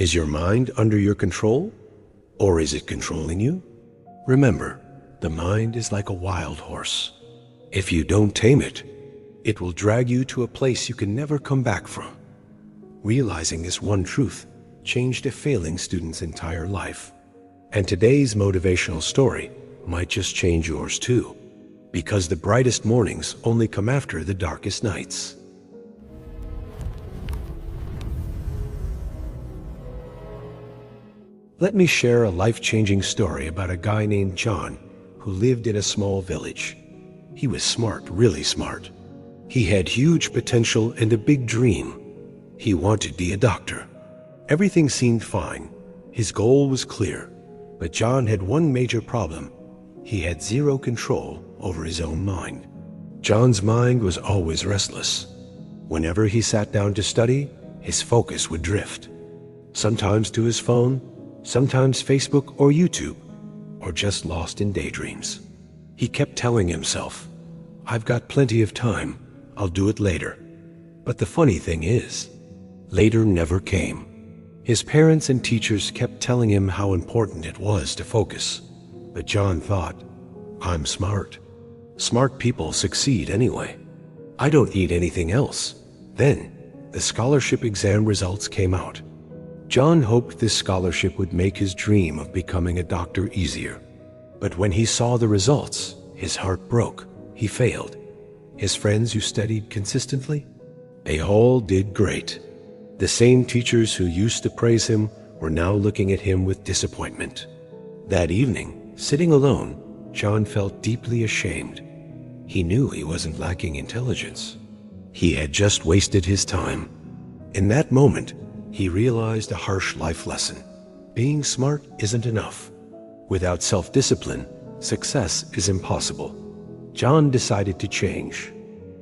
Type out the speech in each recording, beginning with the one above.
Is your mind under your control, or is it controlling you? Remember, the mind is like a wild horse. If you don't tame it, it will drag you to a place you can never come back from. Realizing this one truth changed a failing student's entire life. And today's motivational story might just change yours too, because the brightest mornings only come after the darkest nights. Let me share a life-changing story about a guy named John who lived in a small village. He was smart, really smart. He had huge potential and a big dream. He wanted to be a doctor. Everything seemed fine. His goal was clear. But John had one major problem. He had zero control over his own mind. John's mind was always restless. Whenever he sat down to study, his focus would drift. Sometimes to his phone, sometimes Facebook or YouTube, or just lost in daydreams. He kept telling himself, "I've got plenty of time. I'll do it later." But the funny thing is, later never came. His parents and teachers kept telling him how important it was to focus. But John thought, "I'm smart. Smart people succeed anyway. I don't need anything else." Then, the scholarship exam results came out. John hoped this scholarship would make his dream of becoming a doctor easier. But when he saw the results, his heart broke. He failed. His friends who studied consistently, they all did great. The same teachers who used to praise him were now looking at him with disappointment. That evening, sitting alone, John felt deeply ashamed. He knew he wasn't lacking intelligence. He had just wasted his time. In that moment, he realized a harsh life lesson. Being smart isn't enough. Without self-discipline, success is impossible. John decided to change.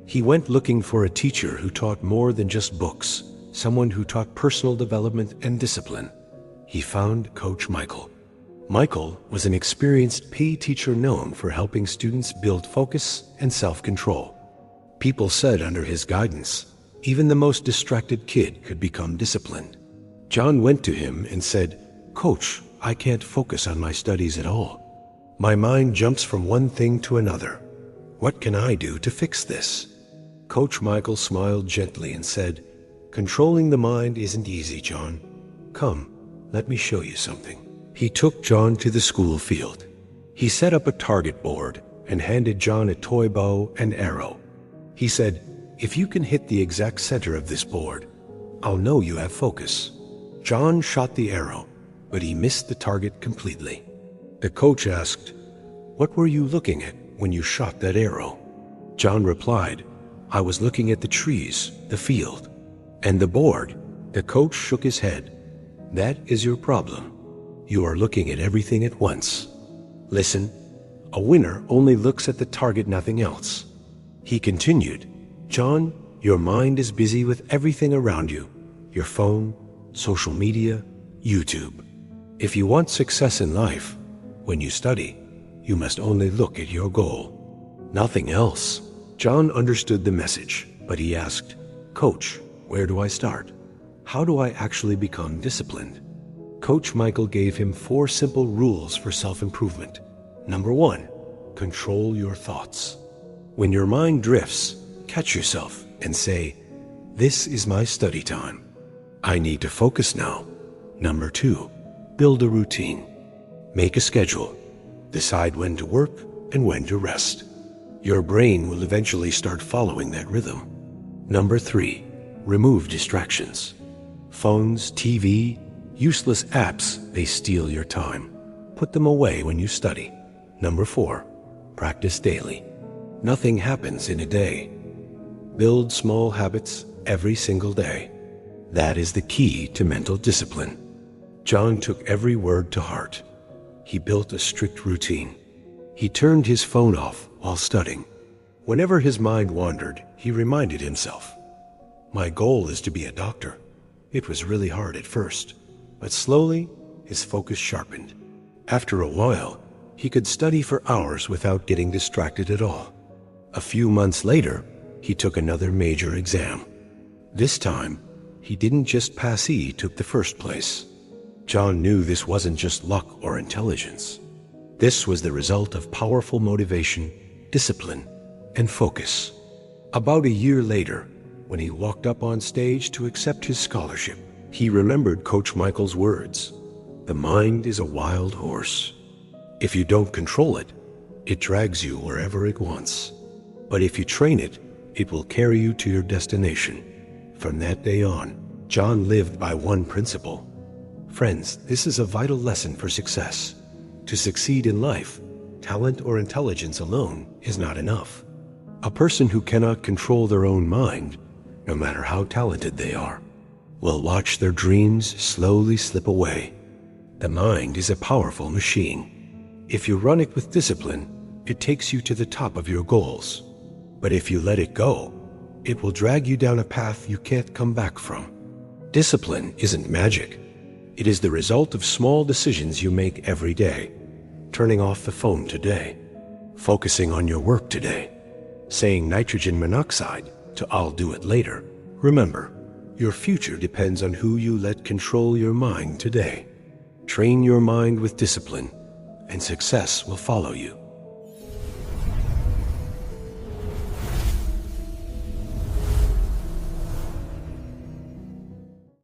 He went looking for a teacher who taught more than just books, someone who taught personal development and discipline. He found Coach Michael. Michael was an experienced PE teacher known for helping students build focus and self-control. People said under his guidance, even the most distracted kid could become disciplined. John went to him and said, "Coach, I can't focus on my studies at all. My mind jumps from one thing to another. What can I do to fix this?" Coach Michael smiled gently and said, "Controlling the mind isn't easy, John. Come, let me show you something." He took John to the school field. He set up a target board and handed John a toy bow and arrow. He said, "If you can hit the exact center of this board, I'll know you have focus." John shot the arrow, but he missed the target completely. The coach asked, "What were you looking at when you shot that arrow?" John replied, "I was looking at the trees, the field, and the board." The coach shook his head. "That is your problem. You are looking at everything at once. Listen, a winner only looks at the target, nothing else." He continued, "John, your mind is busy with everything around you, your phone, social media, YouTube. If you want success in life, when you study, you must only look at your goal, nothing else." John understood the message, but he asked, "Coach, where do I start? How do I actually become disciplined?" Coach Michael gave him 4 simple rules for self-improvement. Number 1, control your thoughts. When your mind drifts, catch yourself and say, "This is my study time. I need to focus now." Number 2, build a routine. Make a schedule. Decide when to work and when to rest. Your brain will eventually start following that rhythm. Number 3, remove distractions. Phones, TV, useless apps, they steal your time. Put them away when you study. Number 4, practice daily. Nothing happens in a day. Build small habits every single day. That is the key to mental discipline. John took every word to heart. He built a strict routine. He turned his phone off while studying. Whenever his mind wandered, he reminded himself, "My goal is to be a doctor." It was really hard at first, but slowly his focus sharpened. After a while, he could study for hours without getting distracted at all. A few months later, he took another major exam. This time, He didn't just pass, he took the first place. John knew this wasn't just luck or intelligence. This was the result of powerful motivation, discipline, and focus. About a year later, when he walked up on stage to accept his scholarship, he remembered Coach Michael's words, "The mind is a wild horse. If you don't control it, it drags you wherever it wants. But if you train it, it will carry you to your destination." From that day on, John lived by one principle. Friends, this is a vital lesson for success. To succeed in life, talent or intelligence alone is not enough. A person who cannot control their own mind, no matter how talented they are, will watch their dreams slowly slip away. The mind is a powerful machine. If you run it with discipline, it takes you to the top of your goals. But if you let it go, it will drag you down a path you can't come back from. Discipline isn't magic. It is the result of small decisions you make every day. Turning off the phone today, focusing on your work today, saying nitrogen monoxide to "I'll do it later." Remember, your future depends on who you let control your mind today. Train your mind with discipline, and success will follow you.